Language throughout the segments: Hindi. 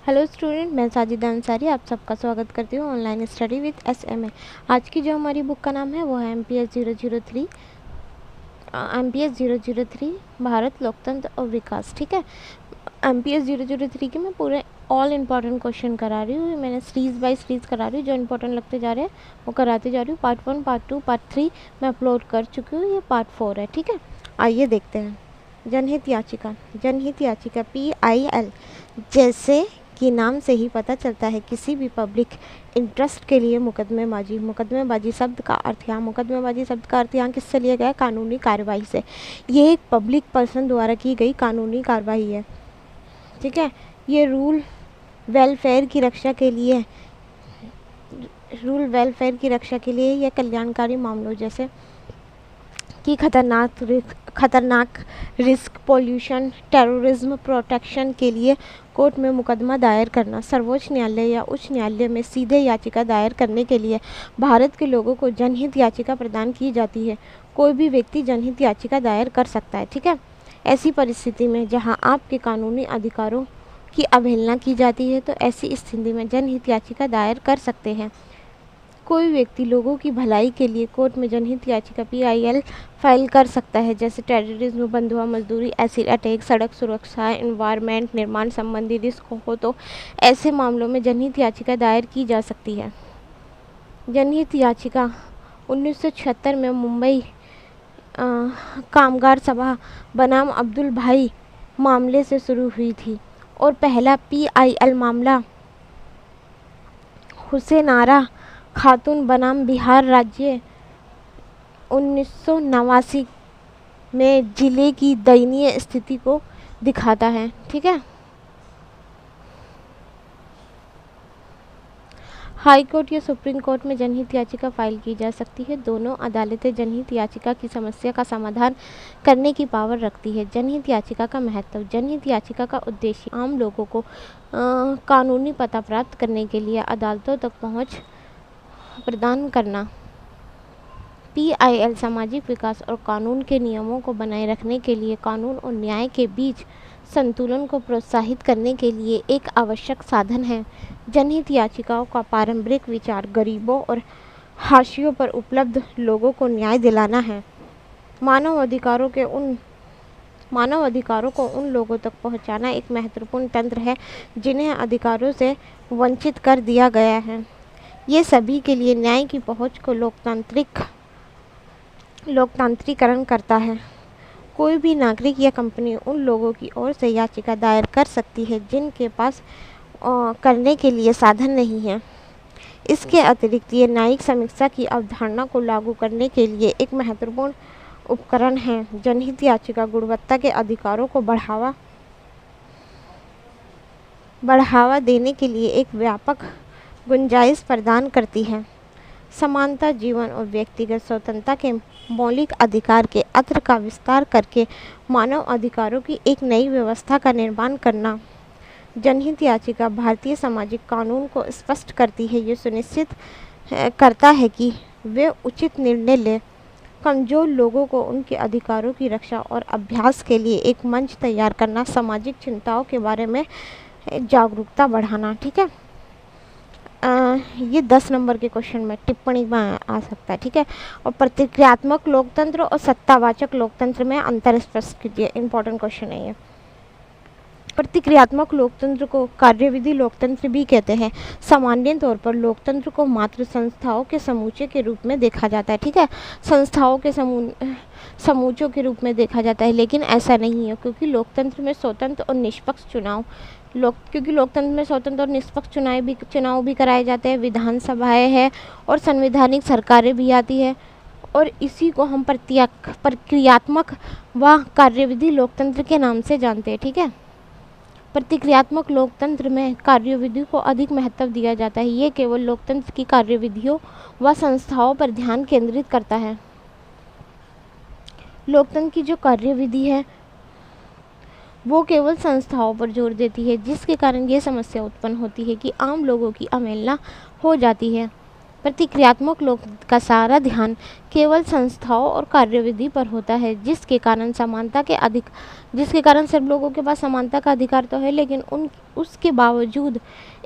हेलो स्टूडेंट, मैं साजिदा अंसारी आप सबका स्वागत करती हूँ ऑनलाइन स्टडी विद SMA। आज की जो हमारी बुक का नाम है वो है MPS 003 भारत लोकतंत्र और विकास। ठीक है, MPS 003 के मैं पूरे ऑल इम्पॉर्टेंट क्वेश्चन करा रही हूँ। मैंने सीरीज़ बाय सीरीज़ करा रही हूँ, जो इंपॉर्टेंट लगते जा रहे हैं वो कराते जा रही हूँ। पार्ट 1, पार्ट 2, पार्ट 3 मैं अपलोड कर चुकी हूँ, ये पार्ट 4 है। ठीक है, आइए देखते हैं। जनहित याचिका PIL, जैसे कि नाम से ही पता चलता है, किसी भी पब्लिक इंटरेस्ट के लिए मुकदमेबाजी शब्द का अर्थ यहाँ किससे लिया गया है? कानूनी कार्रवाई से। ये एक पब्लिक पर्सन द्वारा की गई कानूनी कार्रवाई है। ठीक है, ये रूल वेलफेयर की रक्षा के लिए या कल्याणकारी मामलों जैसे कि खतरनाक रिस्क, पोल्यूशन, टेररिज्म प्रोटेक्शन के लिए कोर्ट में मुकदमा दायर करना, सर्वोच्च न्यायालय या उच्च न्यायालय में सीधे याचिका दायर करने के लिए भारत के लोगों को जनहित याचिका प्रदान की जाती है। कोई भी व्यक्ति जनहित याचिका दायर कर सकता है। ठीक है, ऐसी परिस्थिति में जहां आपके कानूनी अधिकारों की अवहेलना की जाती है, तो ऐसी स्थिति में जनहित याचिका दायर कर सकते हैं। कोई व्यक्ति लोगों की भलाई के लिए कोर्ट में जनहित याचिका PIL फाइल कर सकता है, जैसे टेररिज्म, बंधुआ मजदूरी, एसिड अटैक, सड़क सुरक्षा, एनवायरनमेंट, निर्माण संबंधी रिस्क हो, तो ऐसे मामलों में जनहित याचिका दायर की जा सकती है। जनहित याचिका 1976 में मुंबई कामगार सभा बनाम अब्दुल भाई मामले से शुरू हुई थी और पहला PIL मामला हुसैनारा खातून बनाम बिहार राज्य 1989 में जिले की दयनीय स्थिति को दिखाता है। ठीक है, हाई कोर्ट या सुप्रीम कोर्ट में जनहित याचिका फाइल की जा सकती है। दोनों अदालतें जनहित याचिका की समस्या का समाधान करने की पावर रखती है। जनहित याचिका का महत्व। जनहित याचिका का उद्देश्य आम लोगों को कानूनी पता प्राप्त करने के लिए अदालतों तक पहुंच प्रदान करना। PIL सामाजिक विकास और कानून के नियमों को बनाए रखने के लिए कानून और न्याय के बीच संतुलन को प्रोत्साहित करने के लिए एक आवश्यक साधन है। जनहित याचिकाओं का पारंपरिक विचार गरीबों और हाशियों पर उपलब्ध लोगों को न्याय दिलाना है। मानव अधिकारों को उन लोगों तक पहुंचाना एक महत्वपूर्ण तंत्र है जिन्हें अधिकारों से वंचित कर दिया गया है। ये सभी के लिए न्याय की पहुंच को लोकतांत्रिकरण करता है। कोई भी नागरिक या कंपनी उन लोगों की ओर से याचिका दायर कर सकती है जिनके पास करने के लिए साधन नहीं है। इसके अतिरिक्त ये न्यायिक समीक्षा की अवधारणा को लागू करने के लिए एक महत्वपूर्ण उपकरण है। जनहित याचिका गुणवत्ता के अधिकारों को बढ़ावा देने के लिए एक व्यापक गुंजाइश प्रदान करती है। समानता, जीवन और व्यक्तिगत स्वतंत्रता के मौलिक अधिकार के अत्र का विस्तार करके मानव अधिकारों की एक नई व्यवस्था का निर्माण करना। जनहित याचिका भारतीय सामाजिक कानून को स्पष्ट करती है। ये सुनिश्चित करता है कि वे उचित निर्णय लें। कमजोर लोगों को उनके अधिकारों की रक्षा और अभ्यास के लिए एक मंच तैयार करना। सामाजिक चिंताओं के बारे में जागरूकता बढ़ाना। ठीक है, ये 10 नंबर के क्वेश्चन में टिप्पणी में आ सकता है। ठीक है, और प्रतिक्रियात्मक लोकतंत्र और सत्तावाचक लोकतंत्र में अंतर स्पष्ट कीजिए। इंपॉर्टेंट क्वेश्चन है ये। प्रतिक्रियात्मक लोकतंत्र को कार्यविधि लोकतंत्र भी कहते हैं। सामान्य तौर पर लोकतंत्र को मात्र संस्थाओं के समूचे के रूप में देखा जाता है। ठीक है, संस्थाओं के समूचों के रूप में देखा जाता है, लेकिन ऐसा नहीं है, क्योंकि लोकतंत्र में स्वतंत्र और निष्पक्ष चुनाव भी कराए जाते हैं। विधानसभाएं हैं और संवैधानिक सरकारें भी आती है, और इसी को हम प्रक्रियात्मक व कार्यविधि लोकतंत्र के नाम से जानते हैं। ठीक है, प्रतिक्रियात्मक लोकतंत्र में कार्यविधि को अधिक महत्व दिया जाता है। ये केवल लोकतंत्र की कार्यविधियों व संस्थाओं पर ध्यान केंद्रित करता है। लोकतंत्र की जो कार्यविधि है वो केवल संस्थाओं पर जोर देती है, जिसके कारण ये समस्या उत्पन्न होती है कि आम लोगों की अवहेलना हो जाती है। प्रतिक्रियात्मक लोकतंत्र का सारा ध्यान केवल संस्थाओं और कार्यविधि पर होता है, जिसके कारण सब लोगों के पास समानता का अधिकार तो है, लेकिन उसके बावजूद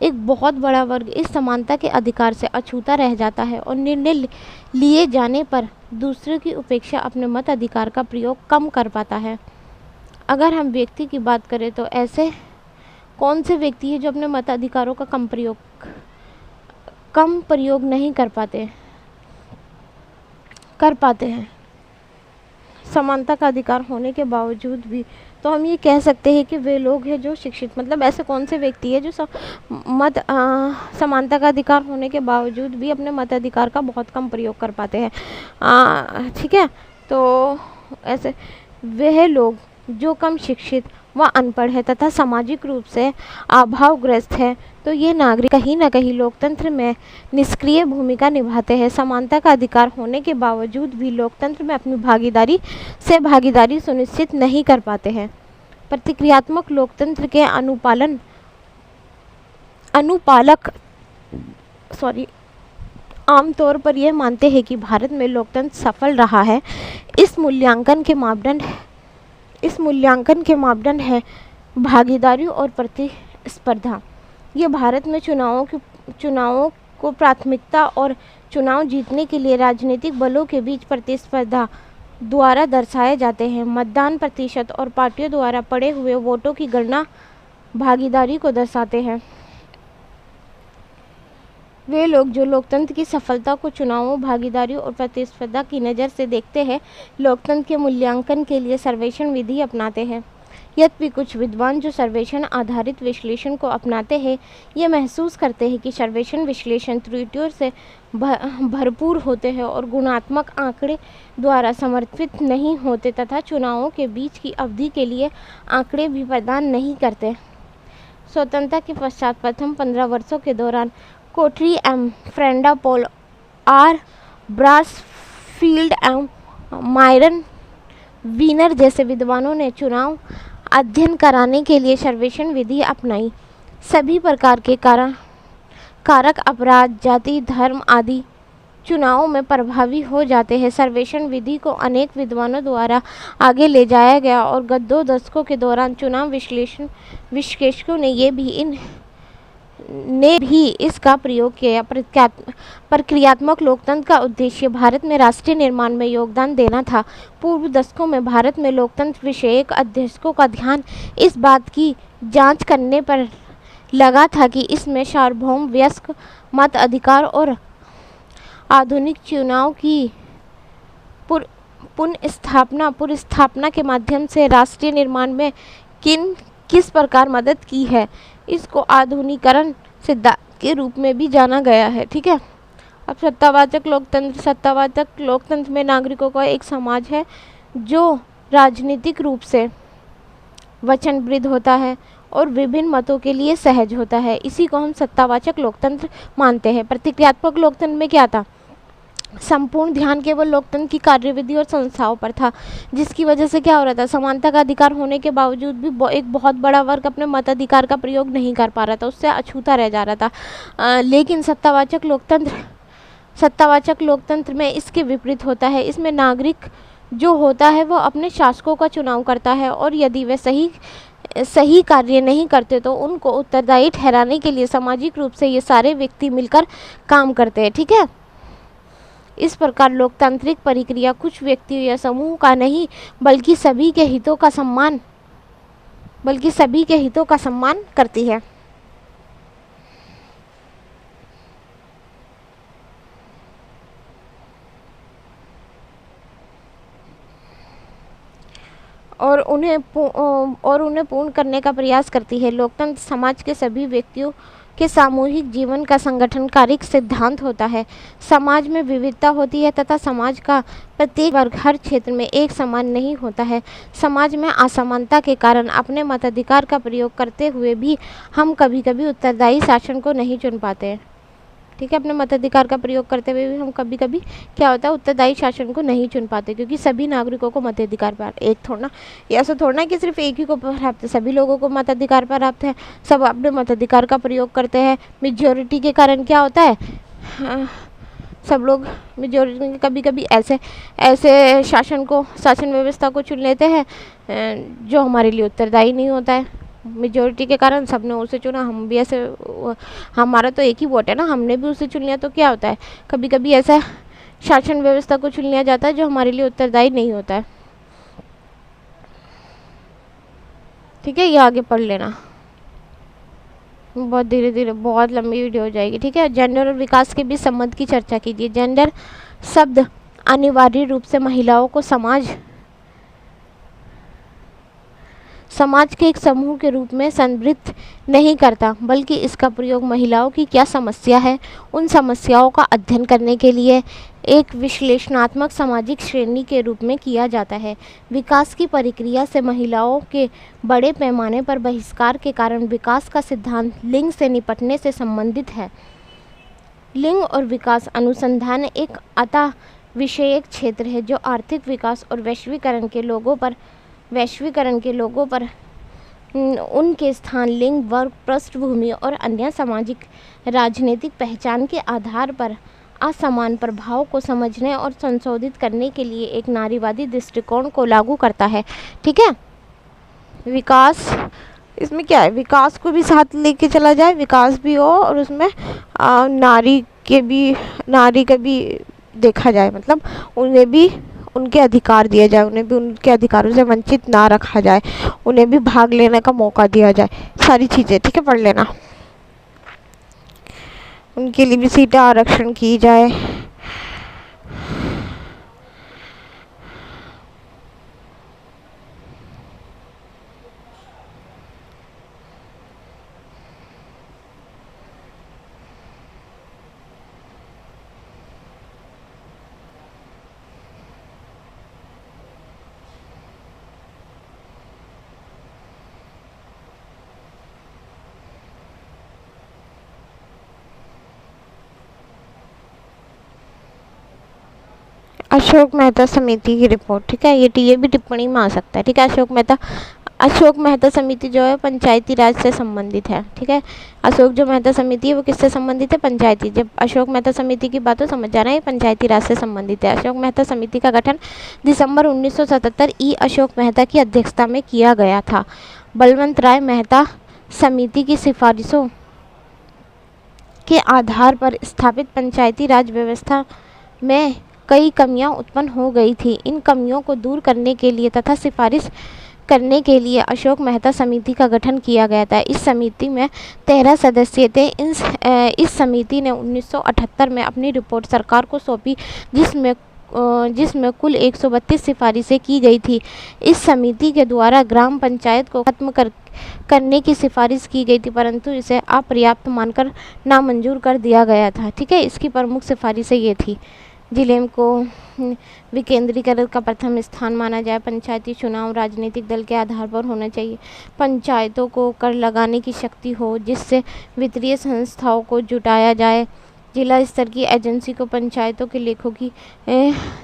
एक बहुत बड़ा वर्ग इस समानता के अधिकार से अछूता रह जाता है और निर्णय लिए जाने पर दूसरों की उपेक्षा अपने मत अधिकार का प्रयोग कम कर पाता है। अगर हम व्यक्ति की बात करें तो ऐसे कौन से व्यक्ति हैं जो अपने मत अधिकारों का कम प्रयोग नहीं कर पाते हैं समानता का अधिकार होने के बावजूद भी? तो हम ये कह सकते हैं कि वे लोग हैं जो शिक्षित, मतलब ऐसे कौन से व्यक्ति है जो समानता का अधिकार होने के बावजूद भी अपने मत अधिकार का बहुत कम प्रयोग कर पाते हैं। ठीक है, तो ऐसे वह लोग जो कम शिक्षित व अनपढ़ है तथा सामाजिक रूप से अभावग्रस्त है, तो ये नागरिक कहीं न कहीं लोकतंत्र में निष्क्रिय भूमिका निभाते हैं। समानता का अधिकार होने के बावजूद भी लोकतंत्र में अपनी भागीदारी सुनिश्चित नहीं कर पाते हैं। प्रतिक्रियात्मक लोकतंत्र के अनुपालक आमतौर पर यह मानते हैं कि भारत में लोकतंत्र सफल रहा है। इस मूल्यांकन के मापदंड है भागीदारी और प्रतिस्पर्धा। ये भारत में चुनावों को प्राथमिकता और चुनाव जीतने के लिए राजनीतिक बलों के बीच प्रतिस्पर्धा द्वारा दर्शाए जाते हैं। मतदान प्रतिशत और पार्टियों द्वारा पड़े हुए वोटों की गणना भागीदारी को दर्शाते हैं। वे लोग जो लोकतंत्र की सफलता को चुनावों, भागीदारी और प्रतिस्पर्धा की नज़र से देखते हैं, लोकतंत्र के मूल्यांकन के लिए सर्वेक्षण विधि अपनाते हैं। यद्यपि कुछ विद्वान जो सर्वेक्षण आधारित विश्लेषण को अपनाते हैं, ये महसूस करते हैं कि सर्वेक्षण विश्लेषण त्रुटियों से भरपूर होते हैं और गुणात्मक आंकड़े द्वारा समर्थित नहीं होते तथा चुनावों के बीच की अवधि के लिए आंकड़े भी प्रदान नहीं करते। स्वतंत्रता के पश्चात प्रथम 15 वर्षों के दौरान Kothari M Franda Paul R Brassfield M Myron Weiner जैसे विद्वानों ने चुनाव अध्ययन कराने के लिए सर्वेक्षण विधि अपनाई। सभी प्रकार के कारक अपराध, जाति, धर्म आदि चुनावों में प्रभावी हो जाते हैं। सर्वेक्षण विधि को अनेक विद्वानों द्वारा आगे ले जाया गया और गत 2 दशकों के दौरान चुनाव विश्लेषकों ने भी इसका प्रयोग किया। प्रक्रियात्मक लोकतंत्र का उद्देश्य भारत में राष्ट्रीय निर्माण में योगदान देना था। पूर्व दशकों में भारत में लोकतंत्र विषयक अध्ययनों का ध्यान इस बात की जांच करने पर लगा था कि इसमें सार्वभौम वयस्क मत अधिकार और आधुनिक चुनाव की पुनर्स्थापना के माध्यम से राष्ट्रीय निर्माण में किस प्रकार मदद की है। इसको आधुनिकीकरण सिद्धांत के रूप में भी जाना गया है। ठीक है, अब सत्तावाचक लोकतंत्र में नागरिकों का एक समाज है जो राजनीतिक रूप से वचनबद्ध होता है और विभिन्न मतों के लिए सहज होता है। इसी को हम सत्तावाचक लोकतंत्र मानते हैं। प्रतिक्रियात्मक लोकतंत्र में क्या था? संपूर्ण ध्यान केवल लोकतंत्र की कार्यविधि और संस्थाओं पर था, जिसकी वजह से क्या हो रहा था? समानता का अधिकार होने के बावजूद भी एक बहुत बड़ा वर्ग अपने मताधिकार का प्रयोग नहीं कर पा रहा था, उससे अछूता रह जा रहा था। लेकिन सत्तावाचक लोकतंत्र में इसके विपरीत होता है। इसमें नागरिक जो होता है वो अपने शासकों का चुनाव करता है और यदि वे सही कार्य नहीं करते तो उनको उत्तरदायी ठहराने के लिए सामाजिक रूप से ये सारे व्यक्ति मिलकर काम करते हैं। ठीक है, इस प्रकार लोकतांत्रिक प्रक्रिया कुछ व्यक्तियों या समूह का नहीं बल्कि सभी के हितों का सम्मान करती है। और उन्हें पूर्ण करने का प्रयास करती है। लोकतंत्र समाज के सभी व्यक्तियों के सामूहिक जीवन का संगठनकारी सिद्धांत होता है। समाज में विविधता होती है तथा समाज का प्रत्येक वर्ग हर क्षेत्र में एक समान नहीं होता है। समाज में असमानता के कारण अपने मताधिकार का प्रयोग करते हुए भी हम कभी कभी उत्तरदायी शासन को नहीं चुन पाते हैं। ठीक है, अपने मताधिकार का प्रयोग करते हुए भी हम कभी कभी क्या होता है, उत्तरदायी शासन को नहीं चुन पाते, क्योंकि सभी नागरिकों को मताधिकार प्राप्त ऐसा थोड़ा कि सिर्फ एक ही को प्राप्त है, सभी लोगों को मताधिकार प्राप्त है, सब अपने मताधिकार का प्रयोग करते हैं। मेजॉरिटी के कारण क्या होता है, सब लोग मेजोरिटी कभी कभी ऐसे ऐसे शासन व्यवस्था को चुन लेते हैं जो हमारे लिए उत्तरदायी नहीं होता है। मेजोरिटी के कारण सबने उसे चुना, हम भी ऐसे, हमारा तो एक ही वोट है ना, हमने भी उसे चुन लिया, तो क्या होता है, कभी कभी ऐसा शासन व्यवस्था को चुन लिया जाता है जो हमारे लिए उत्तरदायी नहीं होता है। ठीक है, ये आगे पढ़ लेना, बहुत धीरे धीरे, बहुत लंबी वीडियो हो जाएगी। ठीक है, जेंडर और विकास के बीच संबंध की चर्चा कीजिए। जेंडर शब्द अनिवार्य रूप से महिलाओं को समाज के एक समूह के रूप में संदर्भित नहीं करता, बल्कि इसका प्रयोग महिलाओं की क्या समस्या है उन समस्याओं का अध्ययन करने के लिए एक विश्लेषणात्मक सामाजिक श्रेणी के रूप में किया जाता है। विकास की प्रक्रिया से महिलाओं के बड़े पैमाने पर बहिष्कार के कारण विकास का सिद्धांत लिंग से निपटने से संबंधित है। लिंग और विकास अनुसंधान एक अतः विषयक क्षेत्र है जो आर्थिक विकास और वैश्वीकरण के लोगों पर उनके स्थान, लिंग, वर्ग, पृष्ठभूमि और अन्य सामाजिक राजनीतिक पहचान के आधार पर असमान प्रभाव को समझने और संशोधित करने के लिए एक नारीवादी दृष्टिकोण को लागू करता है। ठीक है, विकास, इसमें क्या है, विकास को भी साथ लेके चला जाए, विकास भी हो और उसमें नारी का भी देखा जाए, मतलब उन्हें भी उनके अधिकार दिए जाए, उन्हें भी उनके अधिकारों से वंचित ना रखा जाए, उन्हें भी भाग लेने का मौका दिया जाए, सारी चीज़ें। ठीक है, पढ़ लेना, उनके लिए भी सीटें आरक्षण की जाए। अशोक मेहता समिति की रिपोर्ट। ठीक है, ये भी टिप्पणी में आ सकता है। ठीक है, अशोक मेहता समिति जो है पंचायती राज से संबंधित है। ठीक है, अशोक जो मेहता समिति है वो किससे संबंधित है, पंचायती। जब अशोक मेहता समिति की बात हो समझ जाना है पंचायती राज से संबंधित है। अशोक मेहता समिति का गठन दिसंबर 1977 ई अशोक मेहता की अध्यक्षता में किया गया था। बलवंत राय मेहता समिति की सिफारिशों के आधार पर स्थापित पंचायती राज व्यवस्था में कई कमियां उत्पन्न हो गई थी। इन कमियों को दूर करने के लिए तथा सिफारिश करने के लिए अशोक मेहता समिति का गठन किया गया था। इस समिति में 13 सदस्य थे। इस समिति ने 1978 में अपनी रिपोर्ट सरकार को सौंपी, जिसमें कुल 132 सिफारिशें की गई थी। इस समिति के द्वारा ग्राम पंचायत को खत्म करने की सिफारिश की गई थी, परंतु इसे अपर्याप्त मानकर नामंजूर कर दिया गया था। ठीक है, इसकी प्रमुख सिफारिशें ये थी, जिले को विकेंद्रीकरण का प्रथम स्थान माना जाए, पंचायती चुनाव राजनीतिक दल के आधार पर होना चाहिए, पंचायतों को कर लगाने की शक्ति हो जिससे वित्तीय संस्थाओं को जुटाया जाए, जिला स्तर की एजेंसी को पंचायतों के लेखों की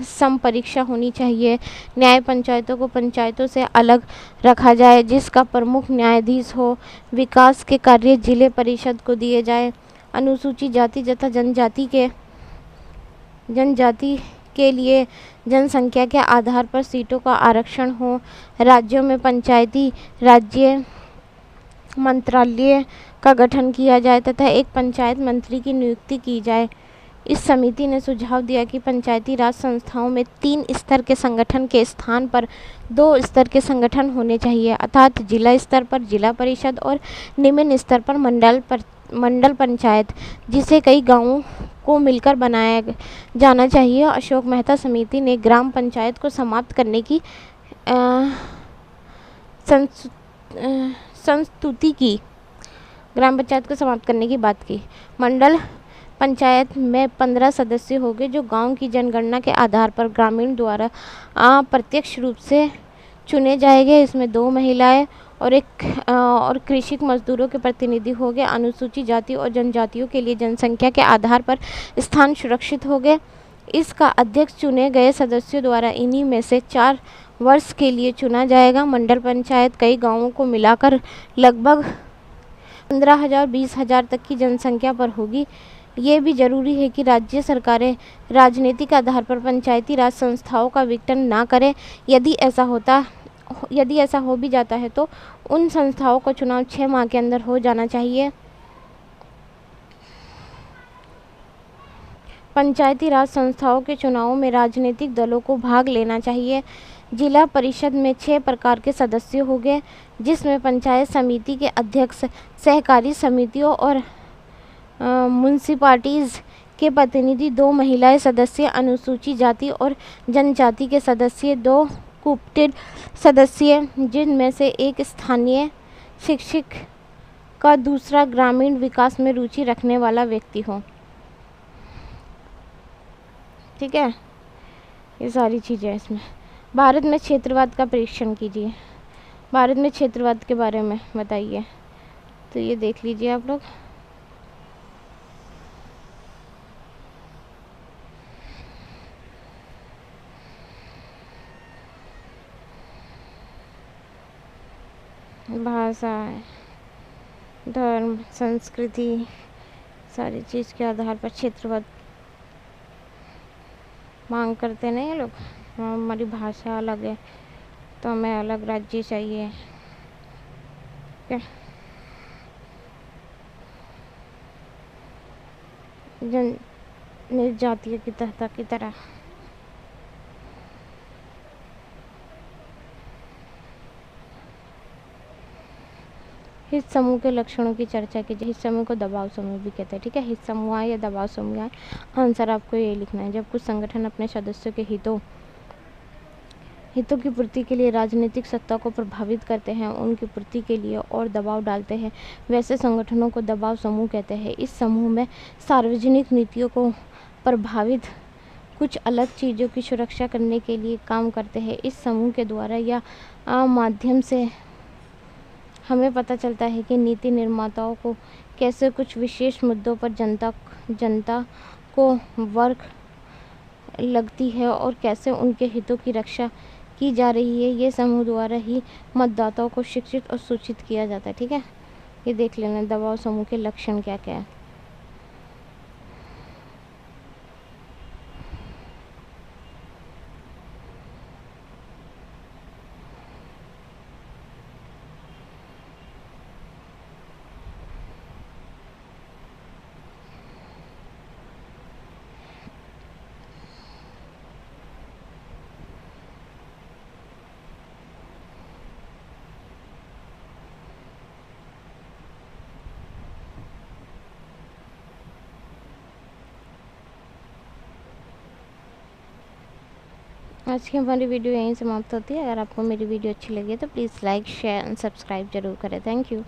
समपरीक्षा होनी चाहिए, न्याय पंचायतों को पंचायतों से अलग रखा जाए जिसका प्रमुख न्यायाधीश हो, विकास के कार्य जिले परिषद को दिए जाए, अनुसूचित जाति तथा जनजाति के लिए जनसंख्या के आधार पर सीटों का आरक्षण हो, राज्यों में पंचायती राज्य मंत्रालय का गठन किया जाए तथा एक पंचायत मंत्री की नियुक्ति की जाए। इस समिति ने सुझाव दिया कि पंचायती राज संस्थाओं में 3 स्तर के संगठन के स्थान पर 2 स्तर के संगठन होने चाहिए, अर्थात जिला स्तर पर जिला परिषद और निम्न स्तर पर मंडल पंचायत, जिसे कई गांवों को मिलकर बनाया जाना चाहिए। अशोक मेहता समिति ने ग्राम पंचायत को समाप्त करने की संस्तुति की, ग्राम पंचायत को समाप्त करने की बात की। मंडल पंचायत में 15 सदस्य होंगे जो गांव की जनगणना के आधार पर ग्रामीण द्वारा प्रत्यक्ष रूप से चुने जाएंगे। इसमें 2 महिलाएं और कृषि मजदूरों के प्रतिनिधि होंगे। अनुसूचित जाति और जनजातियों के लिए जनसंख्या के आधार पर स्थान सुरक्षित होंगे। इसका अध्यक्ष चुने गए सदस्यों द्वारा इन्हीं में से 4 वर्ष के लिए चुना जाएगा। मंडल पंचायत कई गांवों को मिलाकर लगभग 15,000-20,000 तक की जनसंख्या पर होगी। ये भी ज़रूरी है कि राज्य सरकारें राजनीतिक आधार पर पंचायती राज संस्थाओं का विघटन ना करें। यदि ऐसा हो भी जाता है तो उन संस्थाओं का चुनाव 6 माह के अंदर हो जाना चाहिए। पंचायती राज संस्थाओं के चुनावों में राजनीतिक दलों को भाग लेना चाहिए। जिला परिषद में 6 प्रकार के सदस्य होंगे, जिसमें पंचायत समिति के अध्यक्ष, सहकारी समितियों और म्युनिसिपैलिटीज़ के प्रतिनिधि, 2 महिलाएं सदस्य, अनुसूचित जाति और जनजाति के सदस्य, 2 कुपोषित सदस्य जिनमें से एक स्थानीय शिक्षक का दूसरा ग्रामीण विकास में रुचि रखने वाला व्यक्ति हो। ठीक है, ये सारी चीज़ें हैं इसमें। भारत में क्षेत्रवाद का परीक्षण कीजिए। भारत में क्षेत्रवाद के बारे में बताइए, तो ये देख लीजिए आप लोग। भाषा, धर्म, संस्कृति, सारी चीज़ के आधार पर क्षेत्रवाद मांग करते नहीं ये लोग। हमारी भाषा अलग है तो हमें अलग राज्य चाहिए। क्या जनजातीय की तरह हित समूह के लक्षणों की चर्चा कीजिए। हित समूह को दबाव समूह भी कहते हैं। ठीक है, हित समूह आए या दबाव समूह आए, आंसर आपको ये लिखना है। जब कुछ संगठन अपने सदस्यों के हितों की पूर्ति के लिए राजनीतिक सत्ता को प्रभावित करते हैं, उनकी पूर्ति के लिए और दबाव डालते हैं, वैसे संगठनों को दबाव समूह कहते हैं। इस समूह में सार्वजनिक नीतियों को प्रभावित कुछ अलग चीज़ों की सुरक्षा करने के लिए काम करते हैं। इस समूह के द्वारा या माध्यम से हमें पता चलता है कि नीति निर्माताओं को कैसे कुछ विशेष मुद्दों पर जनता को वर्क लगती है और कैसे उनके हितों की रक्षा की जा रही है। ये समूह द्वारा ही मतदाताओं को शिक्षित और सूचित किया जाता है। ठीक है, ये देख लेना दबाव समूह के लक्षण क्या क्या है। आज की हमारी वीडियो यहीं समाप्त होती है। अगर आपको मेरी वीडियो अच्छी लगी तो please like, share and subscribe जरूर करें। Thank you.